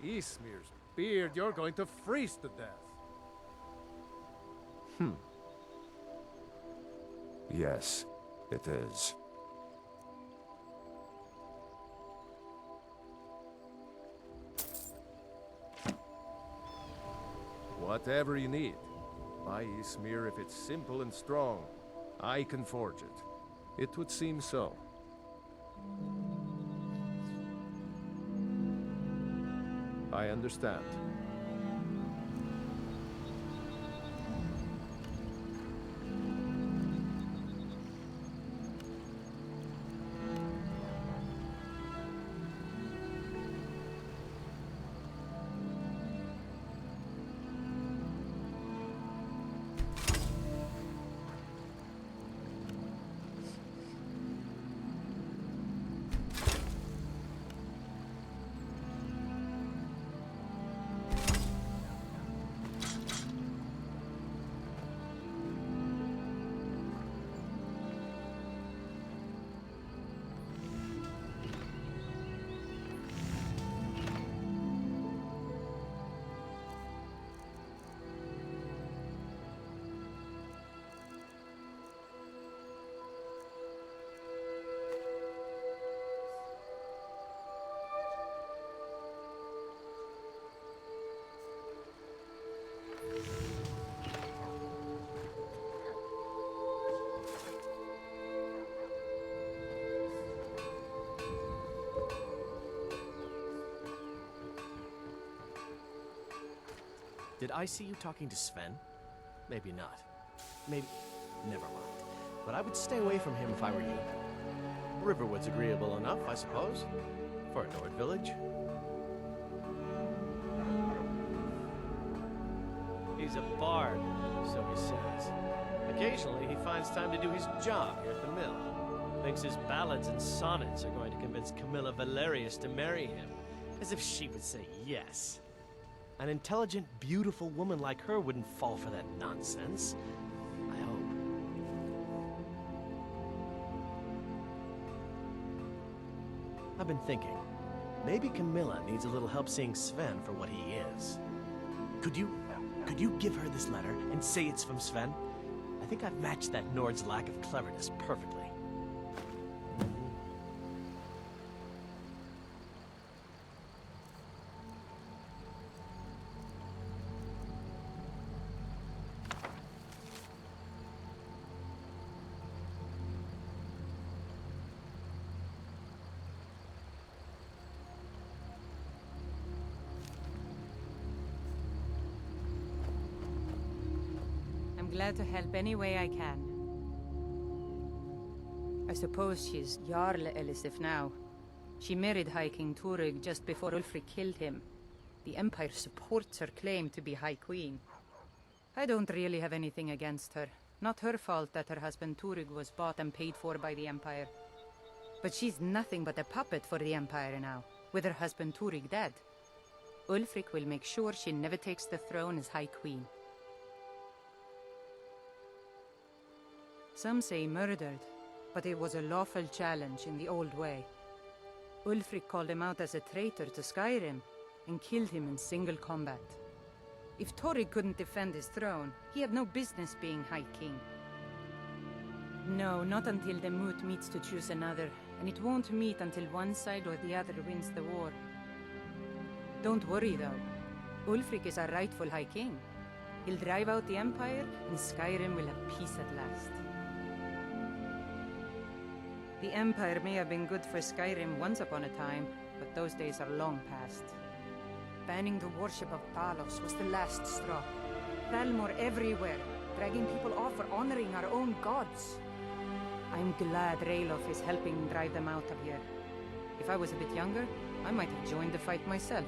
Ysmir's beard, you're going to freeze to death. Yes, it is. Whatever you need. My Ysmir, if it's simple and strong, I can forge it. It would seem so. I understand. Did I see you talking to Sven? Maybe not. Maybe... Never mind. But I would stay away from him if I were you. Riverwood's agreeable enough, I suppose. For a Nord village. He's a bard, so he says. Occasionally, he finds time to do his job here at the mill. Thinks his ballads and sonnets are going to convince Camilla Valerius to marry him. As if she would say yes. An intelligent, beautiful woman like her wouldn't fall for that nonsense. I hope. I've been thinking. Maybe Camilla needs a little help seeing Sven for what he is. Could you give her this letter and say it's from Sven? I think I've matched that Nord's lack of cleverness perfectly. I'm glad to help any way I can. I suppose she's Jarl Elisif now. She married High King Turig just before Ulfric killed him. The Empire supports her claim to be High Queen. I don't really have anything against her. Not her fault that her husband Turig was bought and paid for by the Empire. But she's nothing but a puppet for the Empire now, with her husband Turig dead. Ulfric will make sure she never takes the throne as High Queen. Some say murdered, but it was a lawful challenge in the old way. Ulfric called him out as a traitor to Skyrim and killed him in single combat. If Torrig couldn't defend his throne, he had no business being High King. No, not until the moot meets to choose another, and it won't meet until one side or the other wins the war. Don't worry though. Ulfric is our rightful High King. He'll drive out the Empire, and Skyrim will have peace at last. The Empire may have been good for Skyrim once upon a time, but those days are long past. Banning the worship of Talos was the last straw. Thalmor everywhere, dragging people off for honoring our own gods. I'm glad Ralof is helping drive them out of here. If I was a bit younger, I might have joined the fight myself.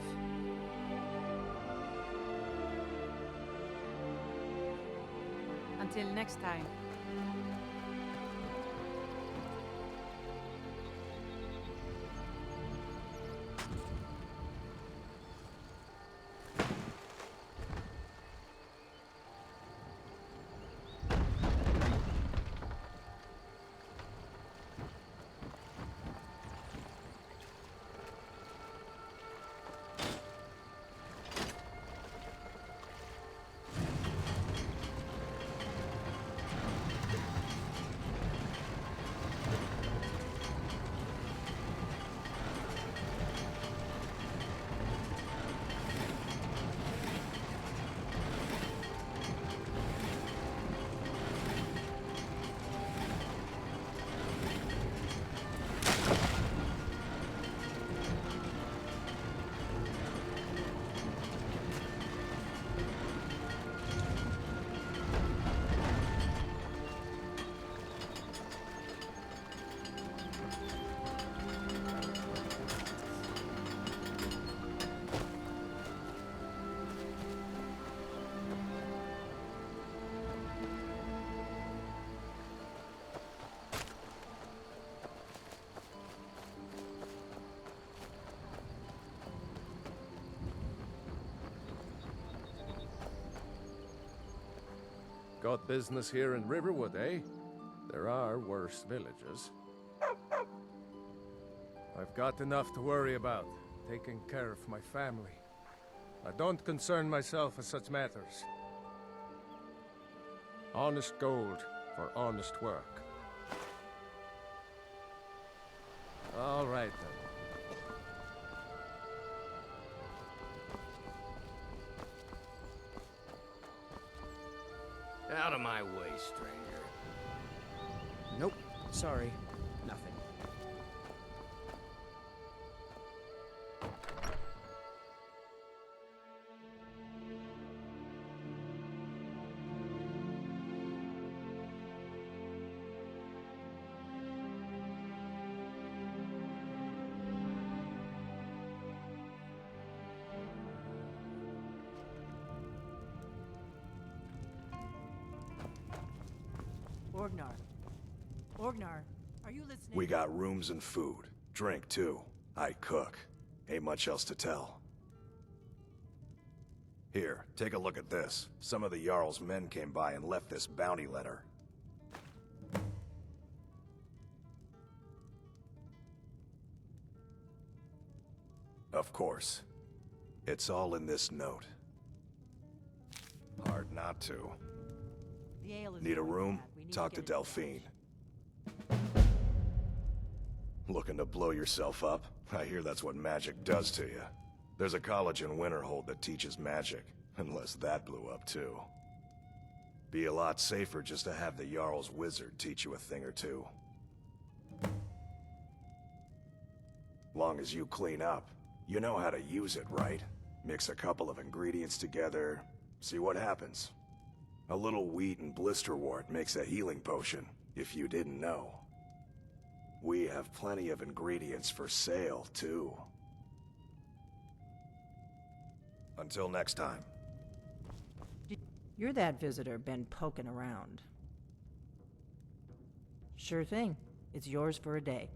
Until next time. Got business here in Riverwood, eh? There are worse villages. I've got enough to worry about, taking care of my family. I don't concern myself with such matters. Honest gold for honest work. All right, then. Out of my way, stranger. Nope. Sorry. Nothing. Orgnar, are you listening? We got rooms and food. Drink, too. I cook. Ain't much else to tell. Here, take a look at this. Some of the Jarl's men came by and left this bounty letter. Of course. It's all in this note. Hard not to. The ale is Need a really room? bad. We need Talk to get it Delphine. Looking to blow yourself up? I hear that's what magic does to you. There's a college in Winterhold that teaches magic, unless that blew up too. Be a lot safer just to have the Jarl's wizard teach you a thing or two. Long as you clean up, you know how to use it, right? Mix a couple of ingredients together, see what happens. A little wheat and blisterwort makes a healing potion, if you didn't know. We have plenty of ingredients for sale, too. Until next time. You're that visitor been poking around. Sure thing. It's yours for a day.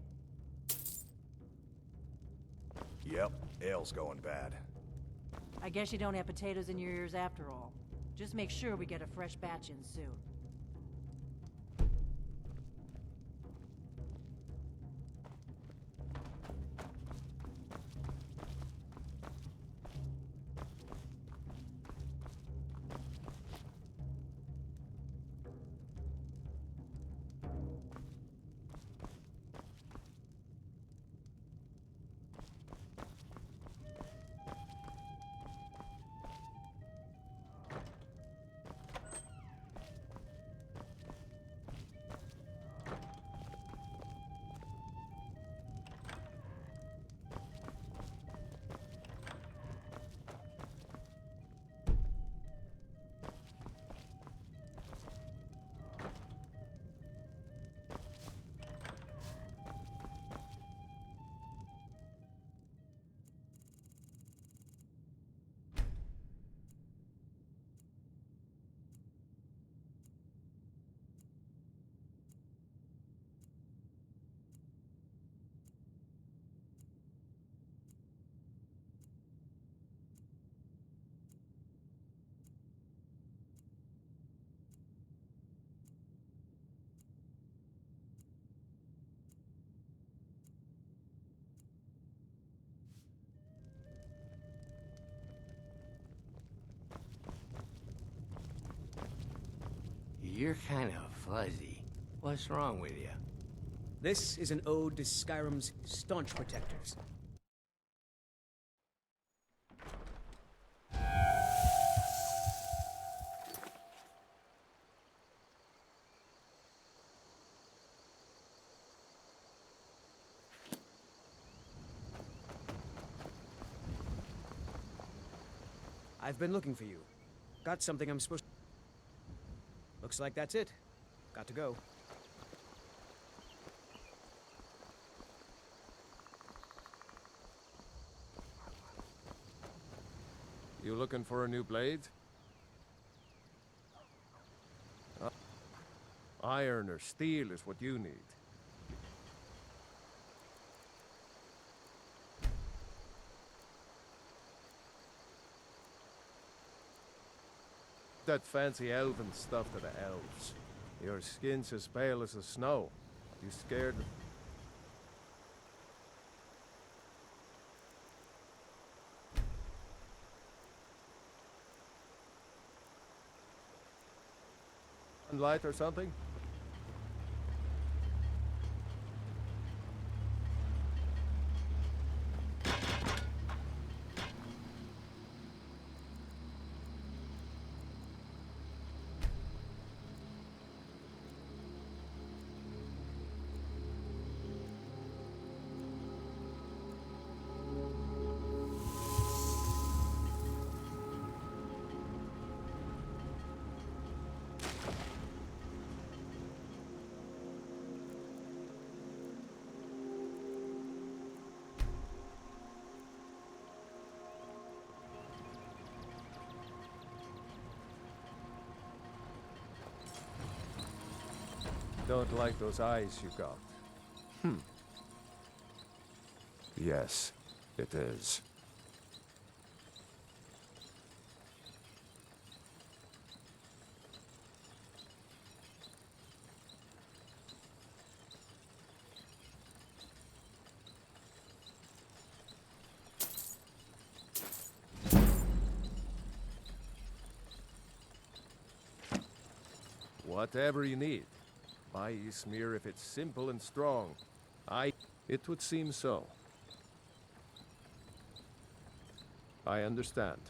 Yep, ale's going bad. I guess you don't have potatoes in your ears after all. Just make sure we get a fresh batch in soon. You're kind of fuzzy. What's wrong with you? This is an ode to Skyrim's staunch protectors. I've been looking for you. Got something I'm supposed to... Looks like that's it. Got to go. You looking for a new blade? Iron or steel is what you need. that fancy elven stuff to the elves. Your skin's as pale as the snow. You scared? Light or something? Don't like those eyes you got. Yes, it is. Whatever you need. My Ysmir if it's simple and strong. It would seem so. I understand.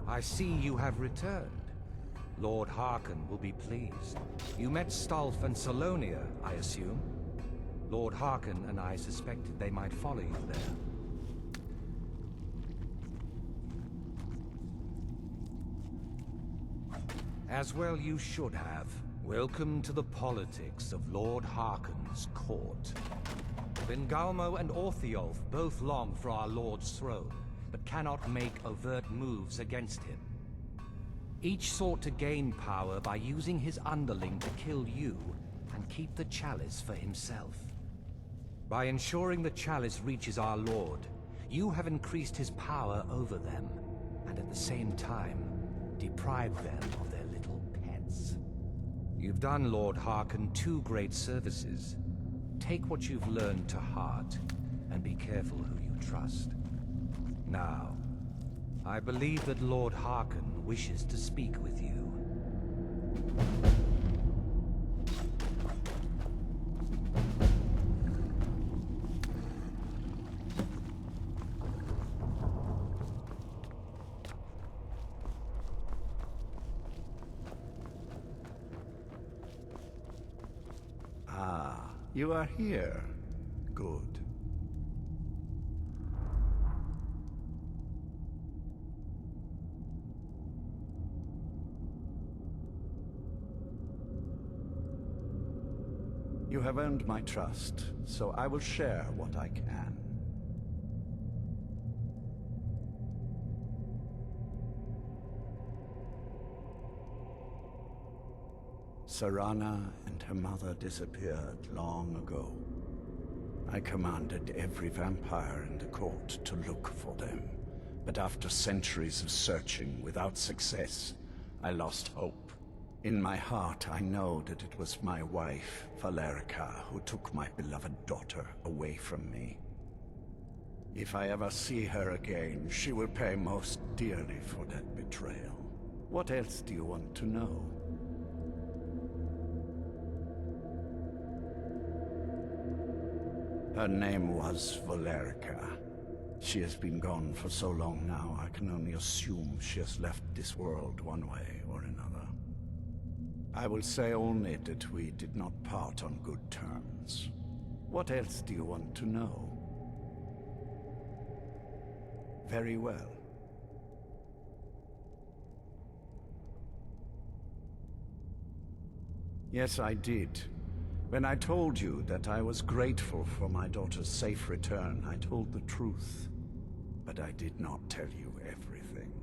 I see you have returned. Lord Harkon will be pleased. You met Stolf and Salonia, I assume? Lord Harkon and I suspected they might follow you there. As well you should have. Welcome to the politics of Lord Harkon's court. Bengalmo and Orthiolf both long for our Lord's throne, but cannot make overt moves against him. Each sought to gain power by using his underling to kill you and keep the chalice for himself. By ensuring the chalice reaches our Lord, you have increased his power over them, and at the same time, deprived them of their little pets. You've done Lord Harkon two great services. Take what you've learned to heart, and be careful who you trust. Now, I believe that Lord Harkon wishes to speak with you. Ah, you are here. Good. You have earned my trust, so I will share what I can. Sarana and her mother disappeared long ago. I commanded every vampire in the court to look for them, but after centuries of searching without success, I lost hope. In my heart, I know that it was my wife, Valerica, who took my beloved daughter away from me. If I ever see her again, she will pay most dearly for that betrayal. What else do you want to know? Her name was Valerica. She has been gone for so long now, I can only assume she has left this world one way or another. I will say only that we did not part on good terms. What else do you want to know? Very well. Yes, I did. When I told you that I was grateful for my daughter's safe return, I told the truth. But I did not tell you everything.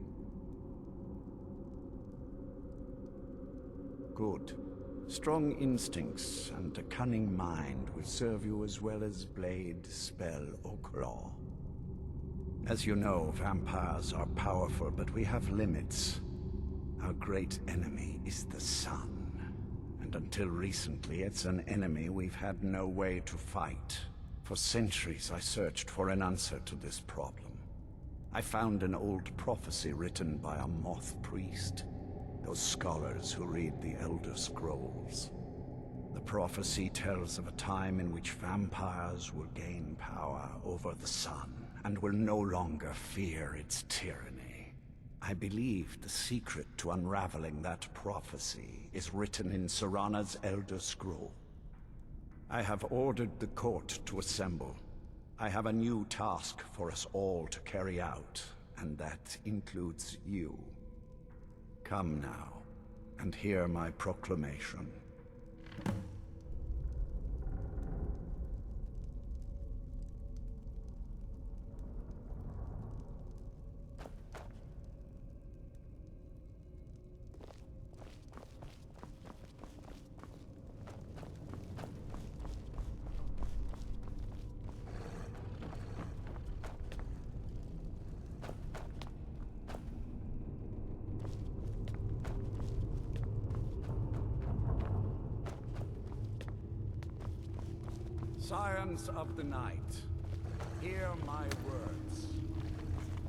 Good. Strong instincts and a cunning mind will serve you as well as blade, spell, or claw. As you know, vampires are powerful, but we have limits. Our great enemy is the sun. And until recently, it's an enemy we've had no way to fight. For centuries, I searched for an answer to this problem. I found an old prophecy written by a moth priest. Those scholars who read the Elder Scrolls. The prophecy tells of a time in which vampires will gain power over the sun and will no longer fear its tyranny. I believe the secret to unraveling that prophecy is written in Serana's Elder Scroll. I have ordered the court to assemble. I have a new task for us all to carry out, and that includes you. Come now, and hear my proclamation. Scions of the night, hear my words.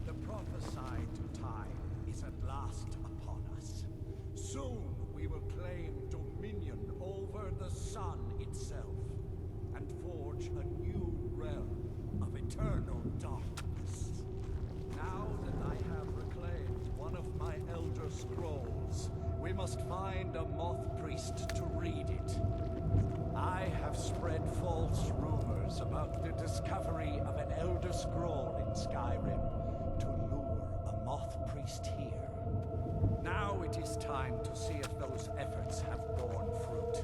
The prophesied time is at last upon us. Soon we will claim dominion over the sun itself, and forge a new realm of eternal darkness. Now that I have reclaimed one of my Elder Scrolls, we must find a moth priest to read it. I have spread false rumors about the discovery of an Elder Scroll in Skyrim to lure a moth priest here. Now it is time to see if those efforts have borne fruit.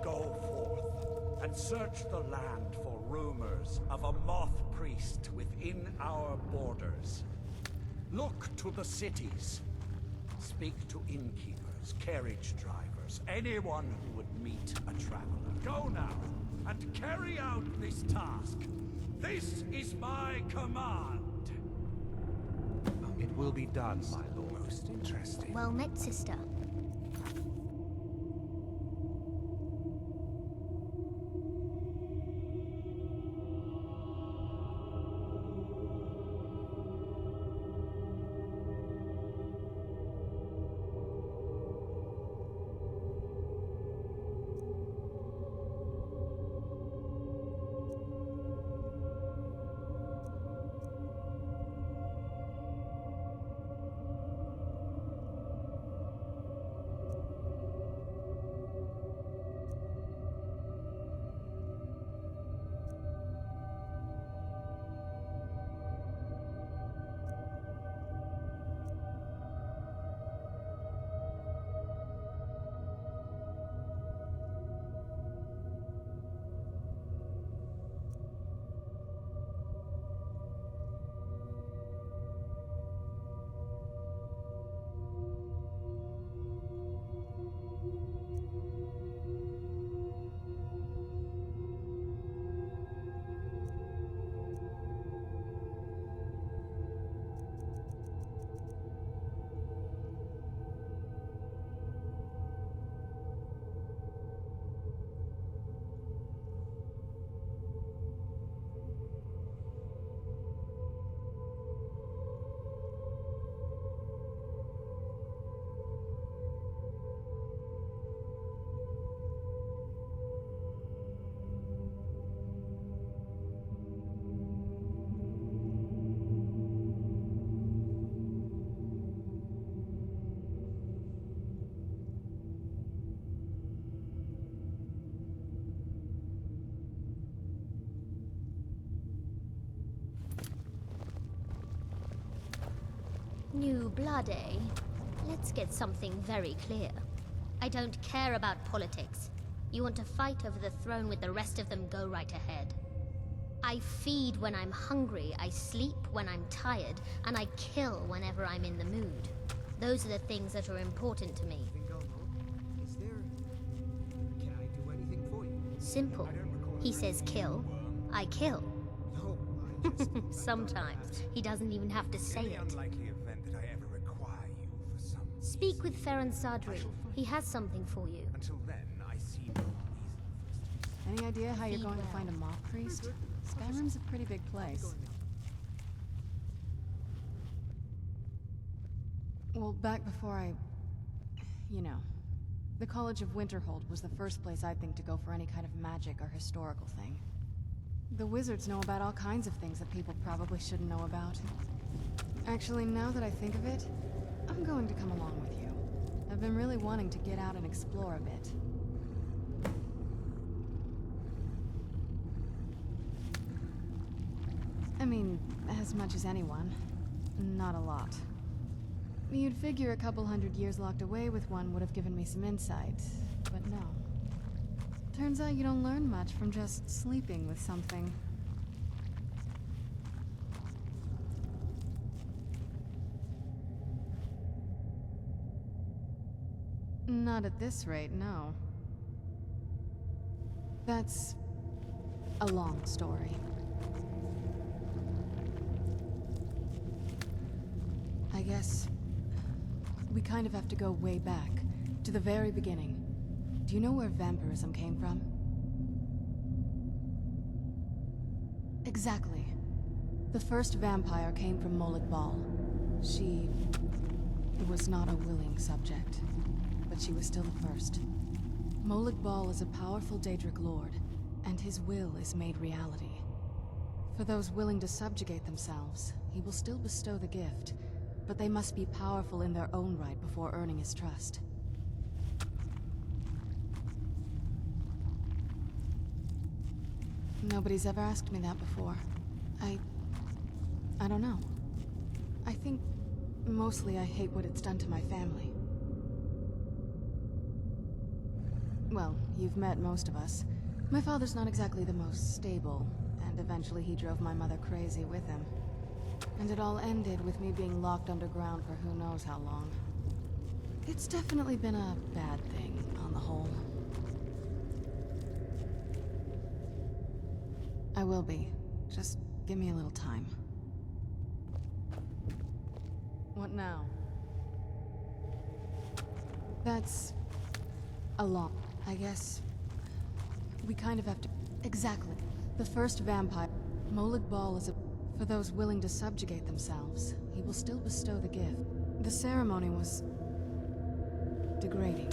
Go forth and search the land for rumors of a moth priest within our borders. Look to the cities. Speak to innkeepers, carriage drivers, anyone who would meet a traveler. Go now, and carry out this task. This is my command. It will be done, my lord. Most interesting. Well met, sister. New blood, eh? Let's get something very clear. I don't care about politics. You want to fight over the throne with the rest of them, go right ahead. I feed when I'm hungry, I sleep when I'm tired, and I kill whenever I'm in the mood. Those are the things that are important to me. Is there... Can I do anything for you? Simple. He says kill, I kill. No, I just... Sometimes. He doesn't even have to say it. unlikely event that I ever require you for some... Speak with Ferran Sadri. He has something for you. Until then, I see no reason. Any idea how you're Feed going to well. find a moth priest? Skyrim's a pretty big place. Well, back before you know, the College of Winterhold was the first place I'd think to go for any kind of magic or historical thing. The wizards know about all kinds of things that people probably shouldn't know about. Actually, now that I think of it, I'm going to come along with you. I've been really wanting to get out and explore a bit. I mean, as much as anyone. Not a lot. You'd figure a couple 100 years locked away with one would have given me some insight, but no. Turns out you don't learn much from just sleeping with something. Not at this rate, no. That's a long story. I guess we kind of have to go way back, to the very beginning. Do you know where vampirism came from? Exactly. The first vampire came from Molag Bal. She was not a willing subject, but she was still the first. Molag Bal is a powerful Daedric lord, and his will is made reality. For those willing to subjugate themselves, he will still bestow the gift, but they must be powerful in their own right before earning his trust. Nobody's ever asked me that before. I don't know. I think mostly I hate what it's done to my family. Well, you've met most of us. My father's not exactly the most stable, and eventually he drove my mother crazy with him. And it all ended with me being locked underground for who knows how long. It's definitely been a bad thing, on the whole. I will be. Just give me a little time. What now? That's a lot. I guess we kind of have to... Exactly. The first vampire... Molag Bal is a... For those willing to subjugate themselves, he will still bestow the gift. The ceremony was... degrading.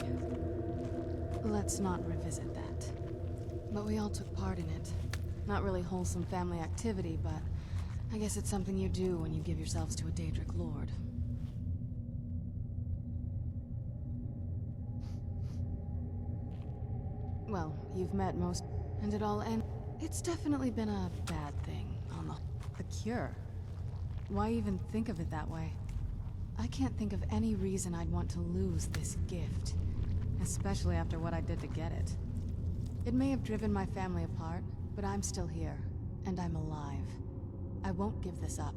Let's not revisit that. But we all took part in it. Not really wholesome family activity, but I guess it's something you do when you give yourselves to a Daedric lord. Well, you've met most, and it all end. It's definitely been a bad thing on the cure. Why even think of it that way? I can't think of any reason I'd want to lose this gift, especially after what I did to get it. It may have driven my family apart, but I'm still here, and I'm alive. I won't give this up.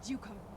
Where'd you come from?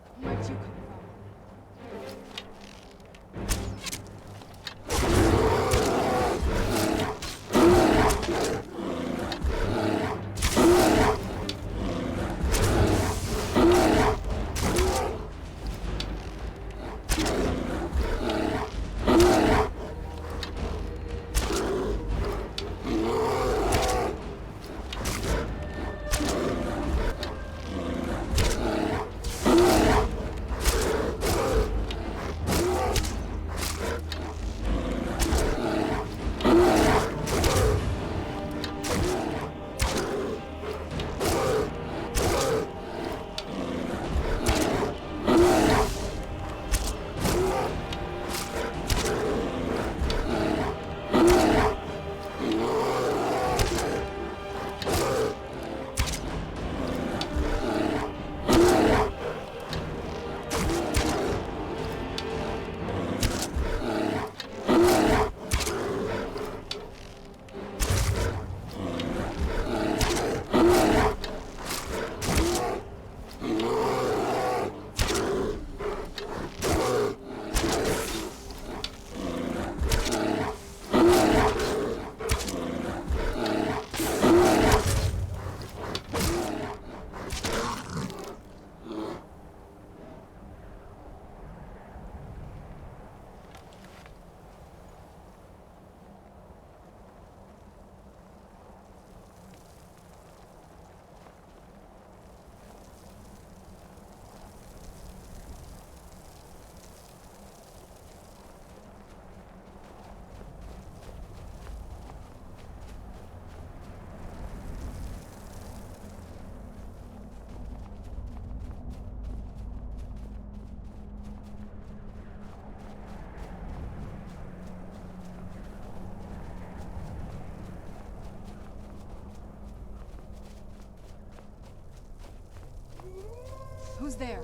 Who's there?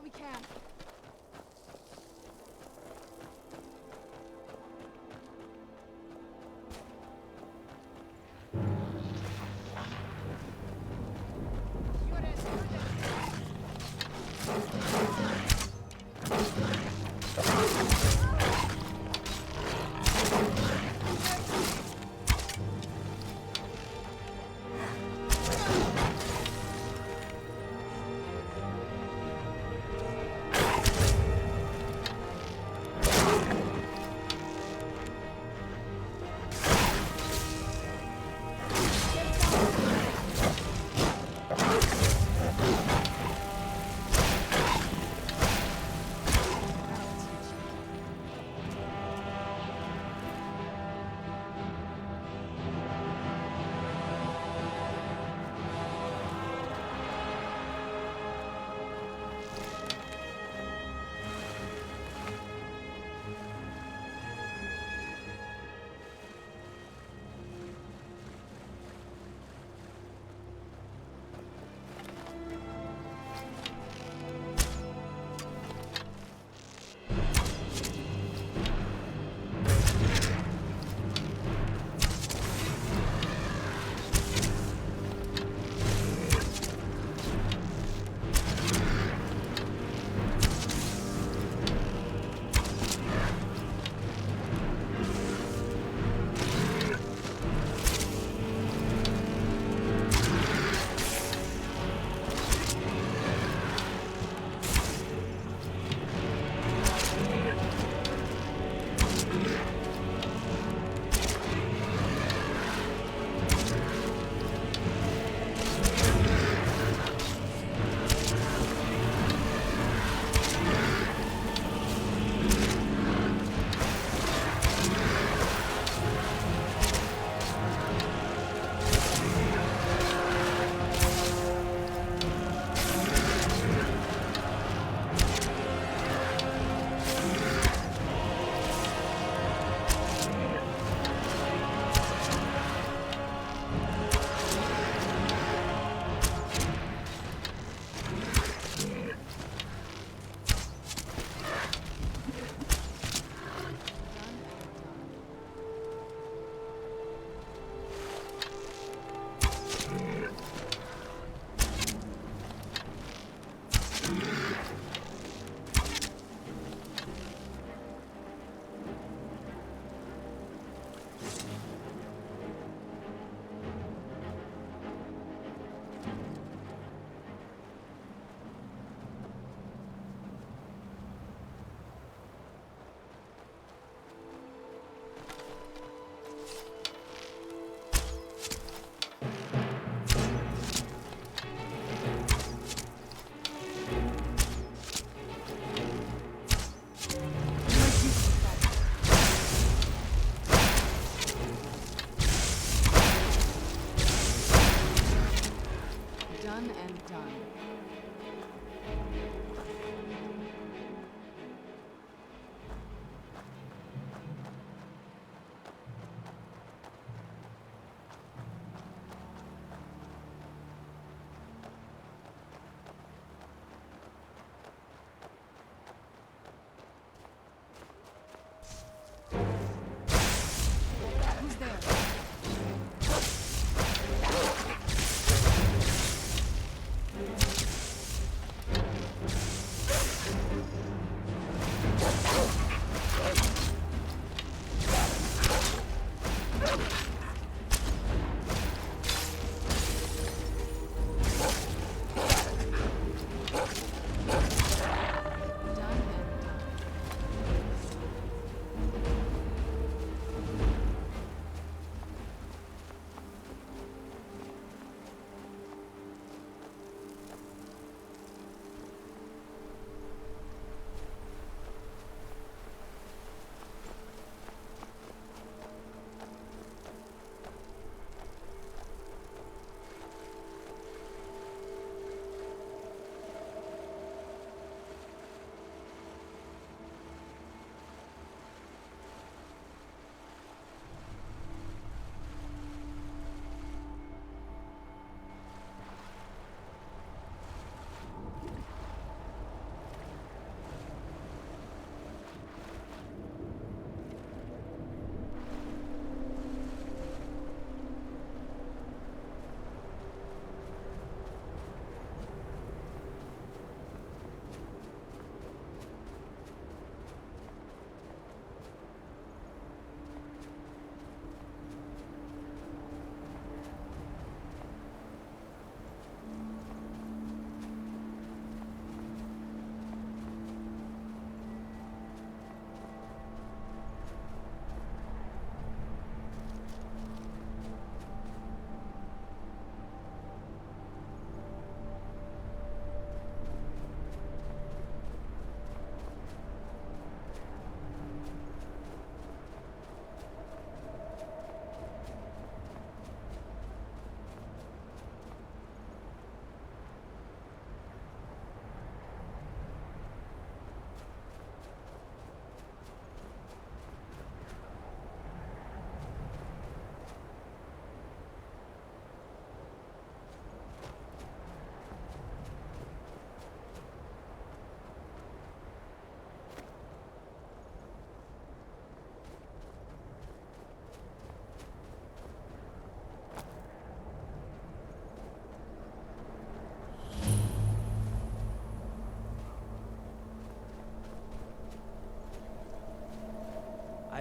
we can.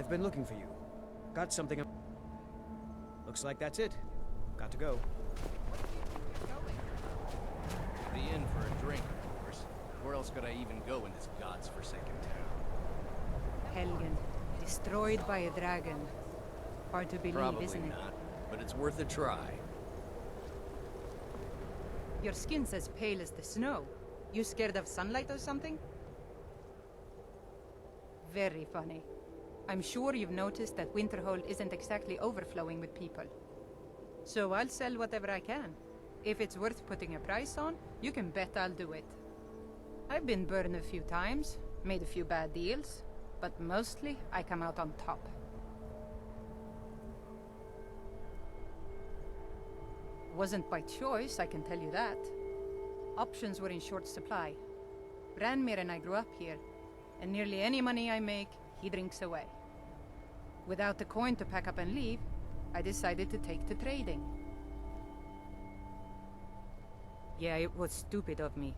I've been looking for you. Got something. Looks like that's it. Got to go. The inn for a drink, of course. Where else could I even go in this god's forsaken town? Helgen, destroyed by a dragon. Hard to believe, Probably isn't it? not, but it's worth a try. Your skin's as pale as the snow. You scared of sunlight or something? Very funny. I'm sure you've noticed that Winterhold isn't exactly overflowing with people. So I'll sell whatever I can. If it's worth putting a price on, you can bet I'll do it. I've been burned a few times, made a few bad deals, but mostly I come out on top. Wasn't by choice, I can tell you that. Options were in short supply. Branmir and I grew up here, and nearly any money I make, he drinks away. Without the coin to pack up and leave, I decided to take to trading. Yeah, it was stupid of me.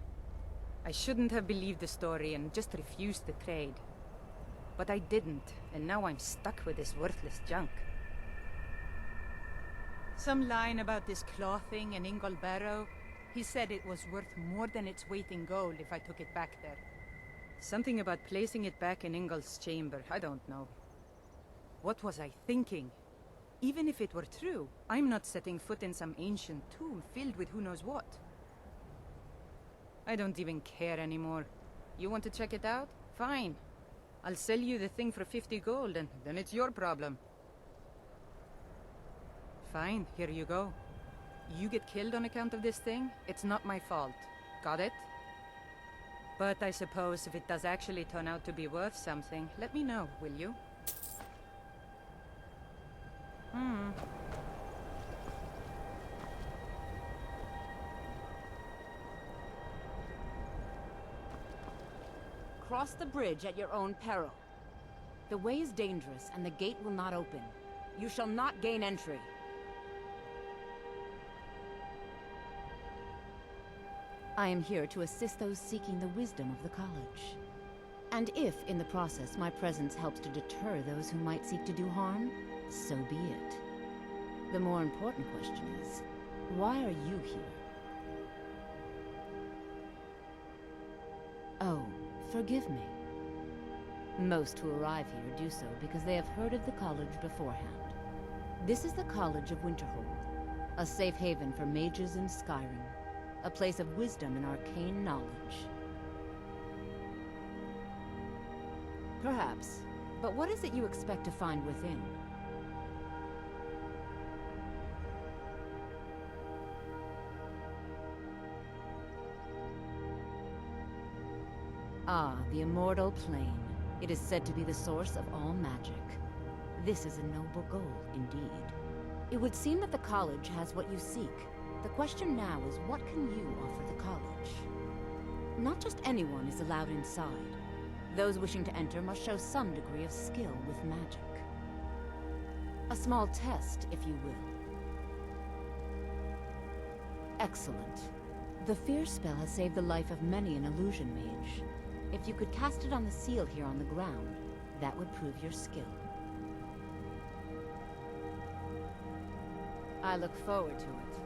I shouldn't have believed the story and just refused the trade. But I didn't, and now I'm stuck with this worthless junk. Some line about this clothing in Ingol Barrow. He said it was worth more than its weight in gold if I took it back there. Something about placing it back in Ingol's chamber, I don't know. What was I thinking? Even if it were true, I'm not setting foot in some ancient tomb filled with who knows what. I don't even care anymore. You want to check it out? Fine. I'll sell you the thing for 50 gold, and then it's your problem. Fine, here you go. You get killed on account of this thing, it's not my fault. Got it? But I suppose if it does actually turn out to be worth something, let me know, will you? Cross the bridge at your own peril. The way is dangerous, and the gate will not open. You shall not gain entry. I am here to assist those seeking the wisdom of the college. And if, in the process, my presence helps to deter those who might seek to do harm, so be it. The more important question is, why are you here? Oh, forgive me. Most who arrive here do so because they have heard of the college beforehand. This is the College of Winterhold, a safe haven for mages in Skyrim, a place of wisdom and arcane knowledge. Perhaps, but what is it you expect to find within? Ah, the immortal plane. It is said to be the source of all magic. This is a noble goal, indeed. It would seem that the college has what you seek. The question now is, what can you offer the college? Not just anyone is allowed inside. Those wishing to enter must show some degree of skill with magic. A small test, if you will. Excellent. The fear spell has saved the life of many an illusion mage. If you could cast it on the seal here on the ground, that would prove your skill. I look forward to it.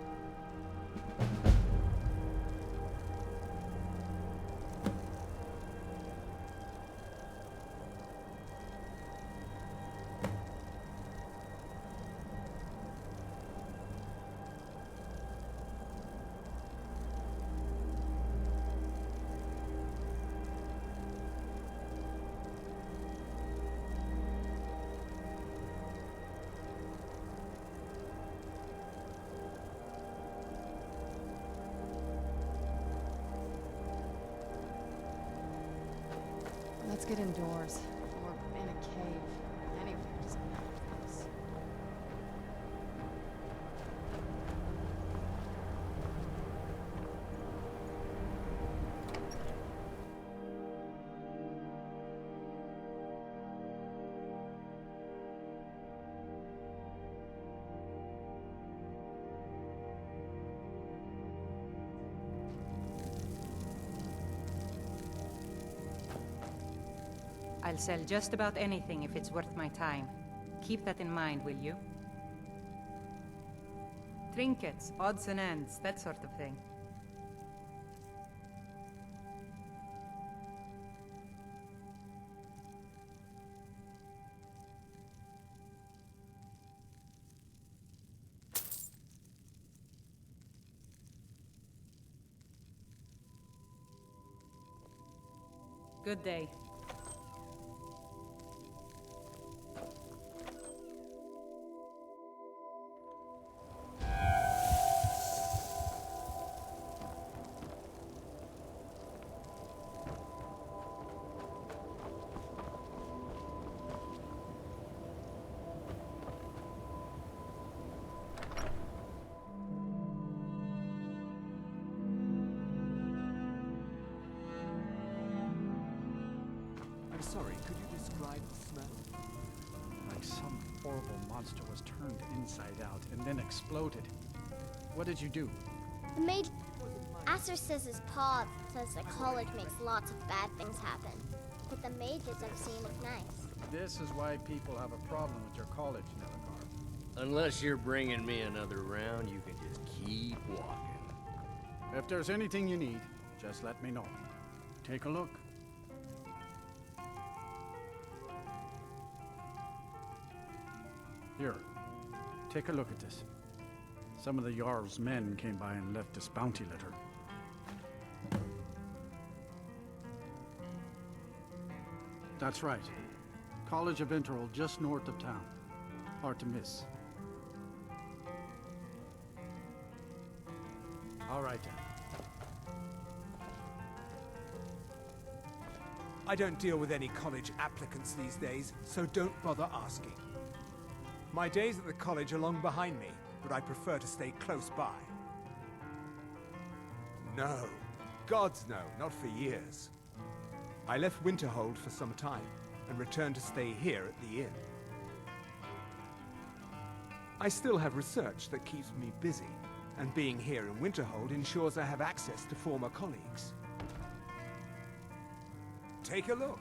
Let's get indoors. Or in a cave. Anywhere doesn't matter for us. I'll sell just about anything if it's worth my time. Keep that in mind, will you? Trinkets, odds and ends, that sort of thing. Good day. Sorry, could you describe the smell? Like some horrible monster was turned inside out and then exploded. What did you do? The mage... Aster says his paw says the college makes lots of bad things happen. But the mages I've seen look nice. This is why people have a problem with your college, Nelagar. Unless you're bringing me another round, you can just keep walking. If there's anything you need, just let me know. Take a look. Here, take a look at this. Some of the Jarl's men came by and left this bounty letter. That's right. College of Interhold, just north of town. Hard to miss. All right then. I don't deal with any college applicants these days, so don't bother asking. My days at the college are long behind me, but I prefer to stay close by. No. Gods no, not for years. I left Winterhold for some time, and returned to stay here at the inn. I still have research that keeps me busy, and being here in Winterhold ensures I have access to former colleagues. Take a look.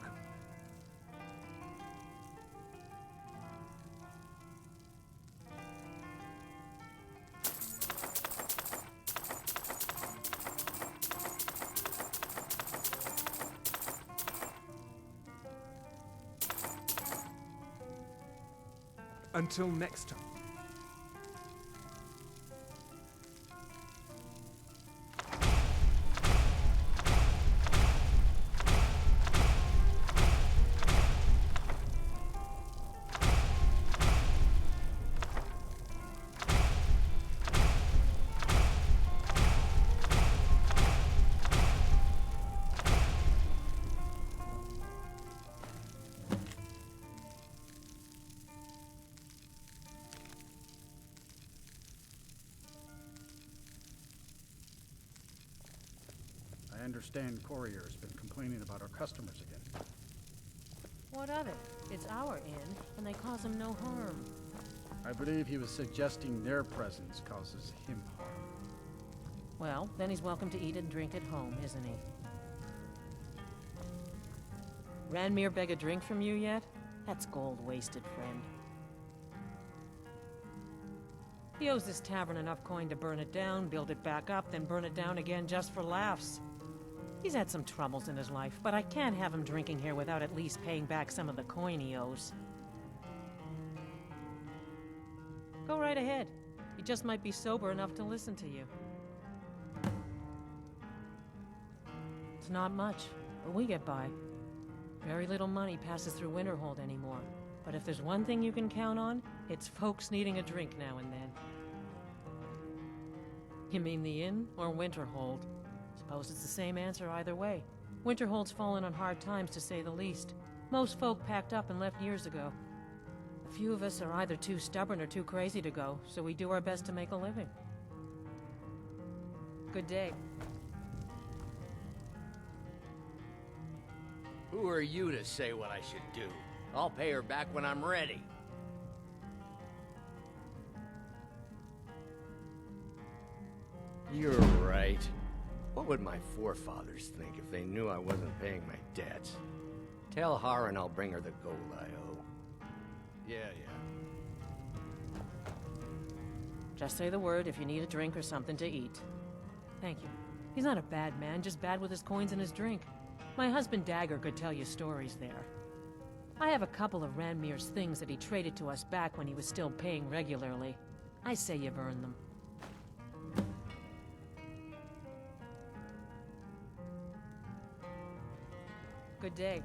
Until next time. I understand Courier's been complaining about our customers again. What of it? It's our inn, and they cause him no harm. I believe he was suggesting their presence causes him harm. Well, then he's welcome to eat and drink at home, isn't he? Ranmir beg a drink from you yet? That's gold wasted, friend. He owes this tavern enough coin to burn it down, build it back up, then burn it down again just for laughs. He's had some troubles in his life, but I can't have him drinking here without at least paying back some of the coin he owes. Go right ahead. He just might be sober enough to listen to you. It's not much, but we get by. Very little money passes through Winterhold anymore. But if there's one thing you can count on, it's folks needing a drink now and then. You mean the inn or Winterhold? Suppose it's the same answer either way. Winterhold's fallen on hard times, to say the least. Most folk packed up and left years ago. A few of us are either too stubborn or too crazy to go, so we do our best to make a living. Good day. Who are you to say what I should do? I'll pay her back when I'm ready. You're right. What would my forefathers think if they knew I wasn't paying my debts? Tell Harren I'll bring her the gold I owe. Yeah, yeah. Just say the word if you need a drink or something to eat. Thank you. He's not a bad man, just bad with his coins and his drink. My husband Dagger could tell you stories there. I have a couple of Ranmir's things that he traded to us back when he was still paying regularly. I say you've earned them. Good day.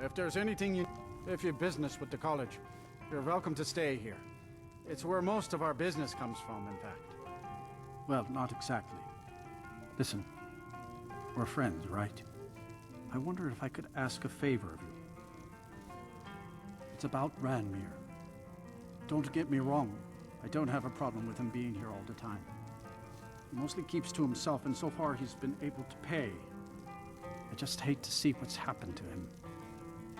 If there's anything if you've business with the college, you're welcome to stay here. It's where most of our business comes from, in fact. Well, not exactly. Listen, we're friends, right? I wonder if I could ask a favor of you. It's about Ranmir. Don't get me wrong, I don't have a problem with him being here all the time. He mostly keeps to himself, and so far he's been able to pay. I just hate to see what's happened to him.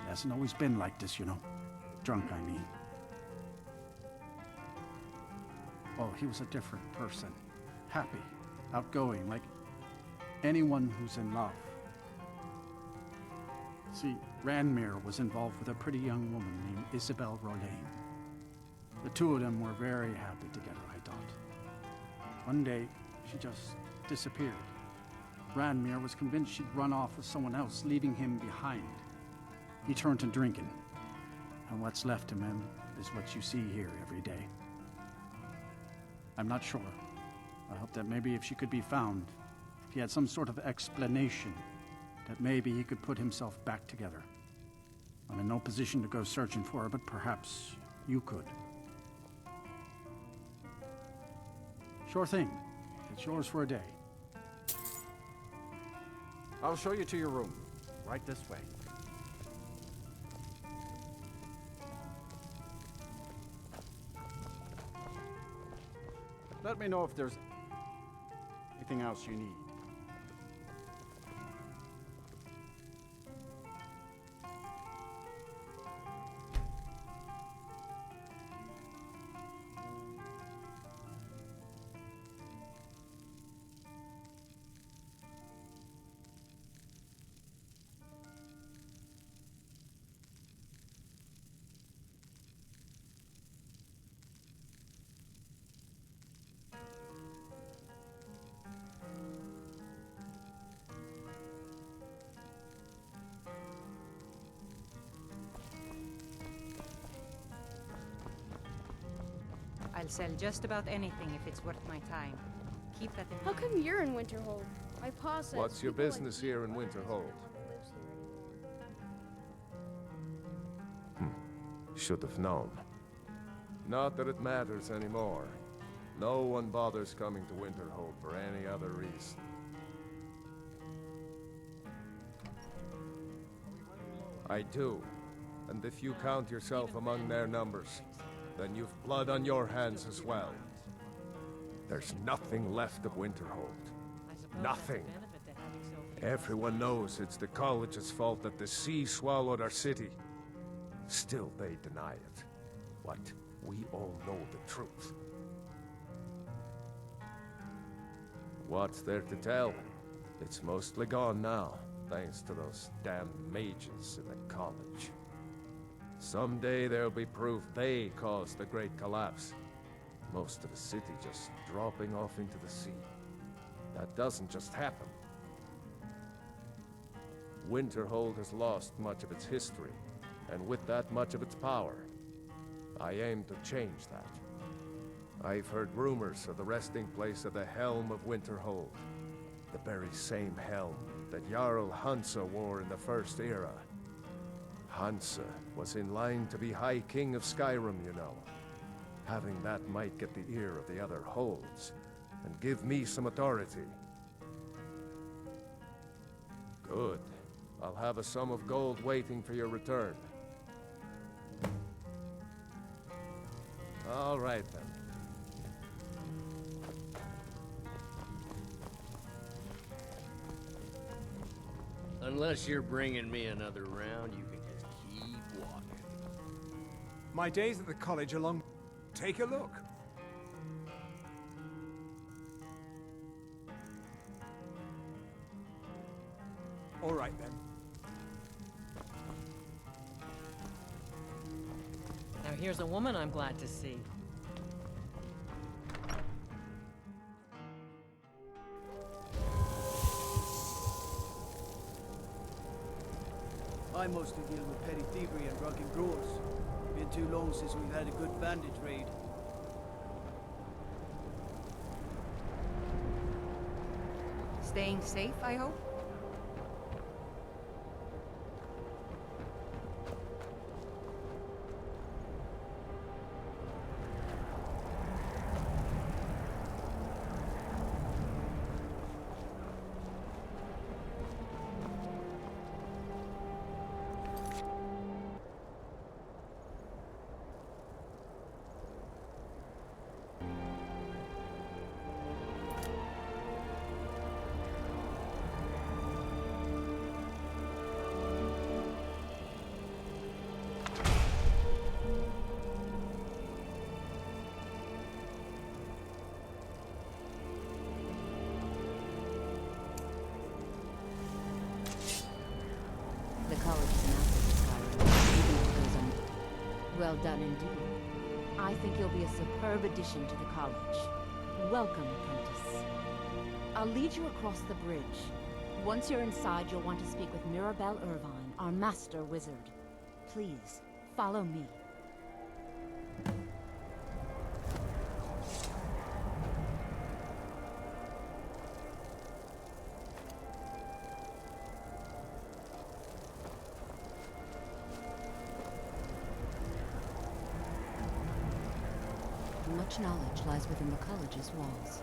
He hasn't always been like this, you know. Drunk, I mean. Oh, he was a different person. Happy, outgoing, like anyone who's in love. See, Ranmir was involved with a pretty young woman named Isabel Rolane. The two of them were very happy together, I thought. One day, she just disappeared. Ranmir was convinced she'd run off with someone else, leaving him behind. He turned to drinking, and what's left of him is what you see here every day. I'm not sure. I hope that maybe if she could be found, if he had some sort of explanation, that maybe he could put himself back together. I'm in no position to go searching for her, but perhaps you could. Sure thing. It's yours for a day. I'll show you to your room. Right this way. Let me know if there's anything else you need. I'll sell just about anything if it's worth my time. Keep that in How mind. come you're in Winterhold? My pa says What's your people like business you here in aren't Winterhold? someone who lives here anymore. Should have known. Not that it matters anymore. No one bothers coming to Winterhold for any other reason. I do. And if you count yourself among their numbers, then you've blood on your hands as well. There's nothing left of Winterhold. Nothing. Everyone knows it's the college's fault that the sea swallowed our city. Still they deny it. What? We all know the truth. What's there to tell? It's mostly gone now, thanks to those damn mages in the college. Someday there'll be proof they caused the Great Collapse. Most of the city just dropping off into the sea. That doesn't just happen. Winterhold has lost much of its history, and with that much of its power. I aim to change that. I've heard rumors of the resting place of the Helm of Winterhold. The very same helm that Jarl Hansa wore in the First Era. Hansa was in line to be High King of Skyrim, you know. Having that might get the ear of the other holds, and give me some authority. Good. I'll have a sum of gold waiting for your return. All right, then. Unless you're bringing me another round, you can just keep walking. My days at the college are long. Take a look. All right, then. Now here's a woman I'm glad to see. I mostly deal with petty thievery and drunken growers. Been too long since we've had a good bandage raid. Staying safe, I hope? The college is an asset to Skyrim, even if it goes on. Well done indeed. I think you'll be a superb addition to the college. Welcome, apprentice. I'll lead you across the bridge. Once you're inside, you'll want to speak with Mirabelle Irvine, our master wizard. Please, follow me. Much knowledge lies within the college's walls.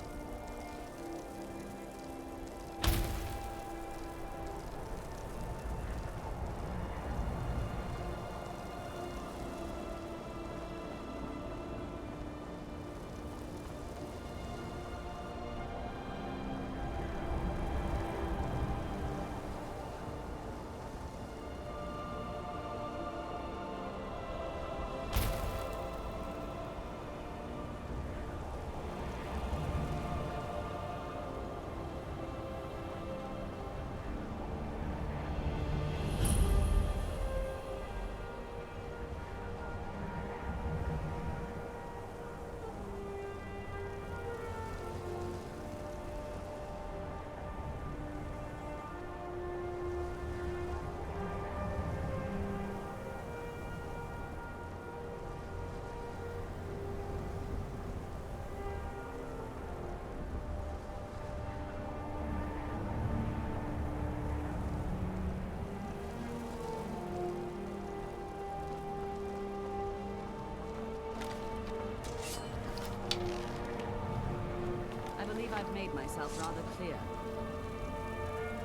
I've made myself rather clear.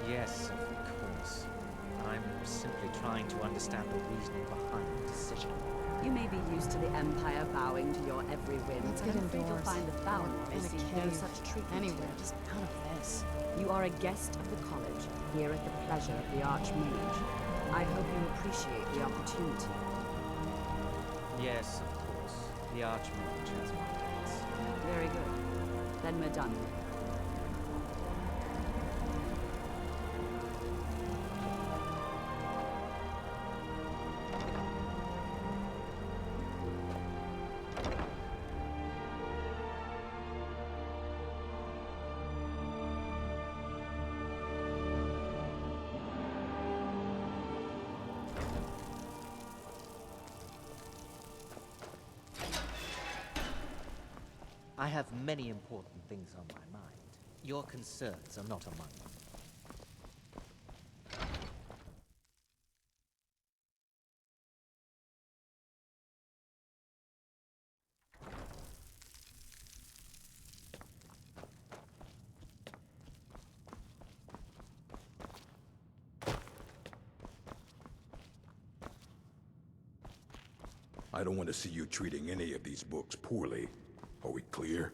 Yes, of course. I'm simply trying to understand the reasoning behind the decision. You may be used to the Empire bowing to your every whim. Let's but get I'm afraid you'll indoors. find the Or Balmor in a receive no cave. such treatment. Anywhere, just out of this. You are a guest of the college, here at the pleasure of the Archmage. I hope you appreciate the opportunity. Yes, of course. The Archmage has my thanks. Very good. Then we're done. I have many important things on my mind. Your concerns are not among them. I don't want to see you treating any of these books poorly. Are we clear?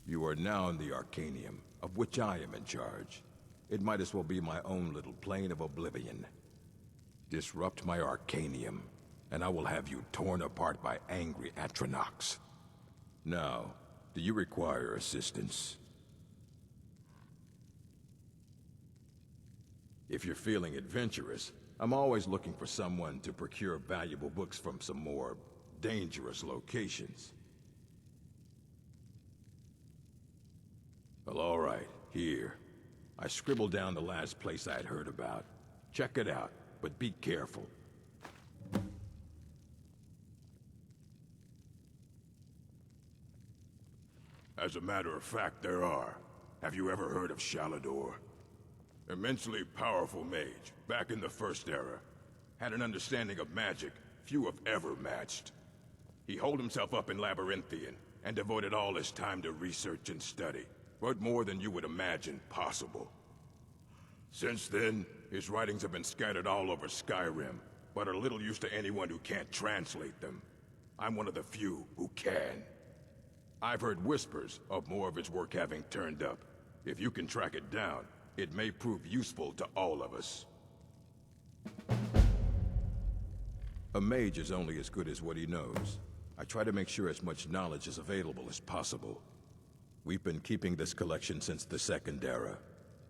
You are now in the Arcanium, of which I am in charge. It might as well be my own little plane of oblivion. Disrupt my Arcanium, and I will have you torn apart by angry Atronachs. Now, do you require assistance? If you're feeling adventurous, I'm always looking for someone to procure valuable books from some more dangerous locations. Well, all right, here. I scribbled down the last place I had heard about. Check it out, but be careful. As a matter of fact, there are. Have you ever heard of Shalador? Immensely powerful mage, back in the First Era. Had an understanding of magic few have ever matched. He holed himself up in Labyrinthian, and devoted all his time to research and study, but more than you would imagine possible. Since then, his writings have been scattered all over Skyrim, but are little use to anyone who can't translate them. I'm one of the few who can. I've heard whispers of more of his work having turned up. If you can track it down, it may prove useful to all of us. A mage is only as good as what he knows. I try to make sure as much knowledge is available as possible. We've been keeping this collection since the Second Era.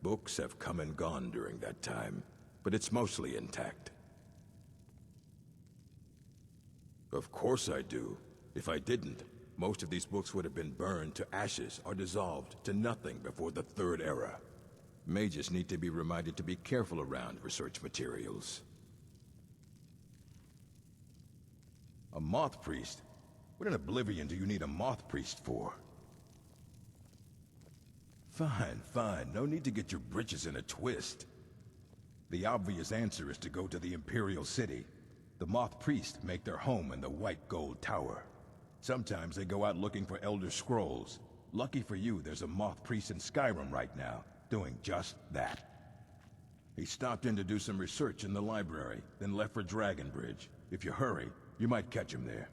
Books have come and gone during that time, but it's mostly intact. Of course I do. If I didn't, most of these books would have been burned to ashes or dissolved to nothing before the Third Era. Mages need to be reminded to be careful around research materials. A moth priest? What in Oblivion do you need a moth priest for? Fine, fine. No need to get your britches in a twist. The obvious answer is to go to the Imperial City. The moth priests make their home in the White Gold Tower. Sometimes they go out looking for Elder Scrolls. Lucky for you, there's a moth priest in Skyrim right now, doing just that. He stopped in to do some research in the library, then left for Dragonbridge. If you hurry, you might catch him there.